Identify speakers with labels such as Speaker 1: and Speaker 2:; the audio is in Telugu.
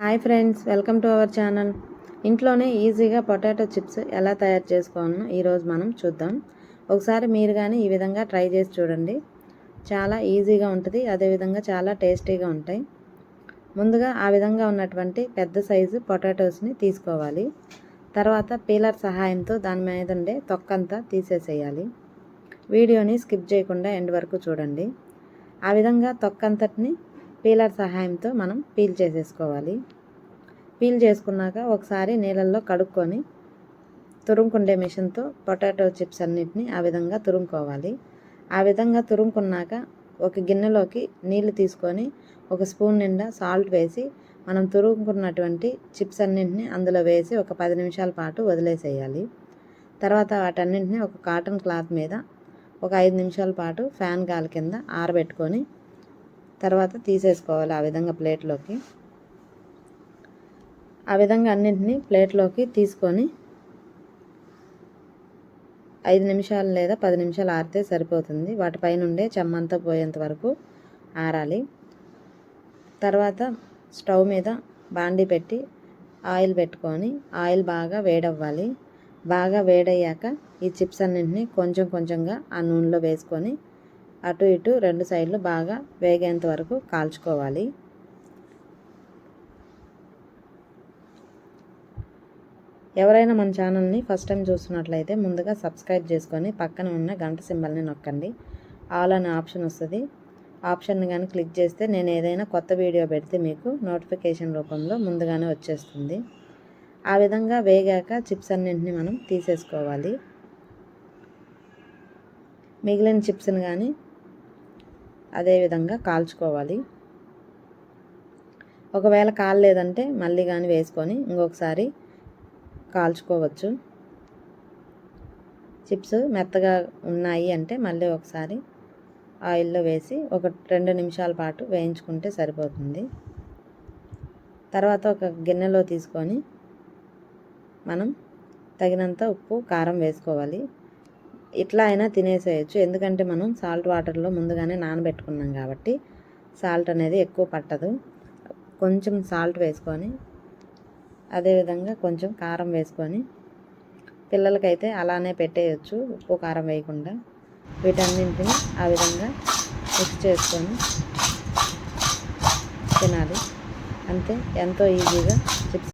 Speaker 1: Hi friends, welcome to our channel. ఇంట్లోనే ఈజీగా పొటాటో చిప్స్ ఎలా తయారు చేసుకోవాలో ఈరోజు మనం చూద్దాం. ఒకసారి మీరు కానీ ఈ విధంగా ట్రై చేసి చూడండి. చాలా ఈజీగా ఉంటుంది, అదేవిధంగా చాలా టేస్టీగా ఉంటాయి. ముందుగా ఆ విధంగా ఉన్నటువంటి పెద్ద సైజు పొటాటోస్ని తీసుకోవాలి. తర్వాత పీలర్ సహాయంతో దాని మీద ఉండే తొక్కంతా తీసేసేయాలి. వీడియోని స్కిప్ చేయకుండా ఎండ్ వరకు చూడండి. ఆ విధంగా తొక్కంతటిని పీలర్ సహాయంతో మనం పీల్ చేసేసుకోవాలి. పీల్ చేసుకున్నాక ఒకసారి నీళ్ళల్లో కడుక్కొని తురుముకుండే మిషన్తో పొటాటో చిప్స్ అన్నిటిని ఆ విధంగా తురుముకోవాలి. ఆ విధంగా తురుముకున్నాక ఒక గిన్నెలోకి నీళ్లు తీసుకొని ఒక స్పూన్ నిండా సాల్ట్ వేసి మనం తురుముకున్నటువంటి చిప్స్ అన్నింటినీ అందులో వేసి ఒక 10 నిమిషాల పాటు వదిలేసేయాలి. తర్వాత వాటన్నింటినీ ఒక కాటన్ క్లాత్ మీద ఒక 5 నిమిషాల పాటు ఫ్యాన్ గాలి కింద ఆరబెట్టుకొని తర్వాత తీసేసుకోవాలి. ఆ విధంగా ప్లేట్లోకి ఆ విధంగా అన్నింటినీ ప్లేట్లోకి తీసుకొని 5 నిమిషాలు లేదా 10 నిమిషాలు ఆరితే సరిపోతుంది. వాటిపైన ఉండే చెమ్మంతా పోయేంత వరకు ఆరాలి. తర్వాత స్టవ్ మీద బాండీ పెట్టి ఆయిల్ పెట్టుకొని ఆయిల్ బాగా వేడవ్వాలి. బాగా వేడయ్యాక ఈ చిప్స్ అన్నింటినీ కొంచెం కొంచెంగా ఆ నూనెలో వేసుకొని అటు ఇటు 2 సైడ్లు బాగా వేగేంత వరకు కాల్చుకోవాలి. ఎవరైనా మన ఛానల్ని ఫస్ట్ టైం చూస్తున్నట్లయితే ముందుగా సబ్స్క్రైబ్ చేసుకొని పక్కన ఉన్న గంట సింబల్ని నొక్కండి. ఆల్ అనే ఆప్షన్ వస్తుంది. ఆప్షన్ని కానీ క్లిక్ చేస్తే నేను ఏదైనా కొత్త వీడియో పెడితే మీకు నోటిఫికేషన్ రూపంలో ముందుగానే వచ్చేస్తుంది. ఆ విధంగా వేగాక చిప్స్ అన్నింటినీ మనం తీసేసుకోవాలి. మిగిలిన చిప్స్ని కానీ అదేవిధంగా కాల్చుకోవాలి. ఒకవేళ కాలలేదంటే మళ్ళీ కానీ వేసుకొని ఇంకొకసారి కాల్చుకోవచ్చు. చిప్స్ మెత్తగా ఉన్నాయి అంటే మళ్ళీ ఒకసారి ఆయిల్లో వేసి ఒక 2 నిమిషాల పాటు వేయించుకుంటే సరిపోతుంది. తర్వాత ఒక గిన్నెలో తీసుకొని మనం తగినంత ఉప్పు కారం వేసుకోవాలి. ఇట్లా అయినా తినేసేయచ్చు, ఎందుకంటే మనం సాల్ట్ వాటర్లో ముందుగానే నానబెట్టుకున్నాం కాబట్టి సాల్ట్ అనేది ఎక్కువ పట్టదు. కొంచెం సాల్ట్ వేసుకొని అదేవిధంగా కొంచెం కారం వేసుకొని పిల్లలకైతే అలానే పెట్టేయచ్చు, ఉప్పు కారం వేయకుండా. వీటన్నింటిని ఆ విధంగా మిక్స్ చేసుకొని తినాలి. అంతే, ఎంతో ఈజీగా చిప్స్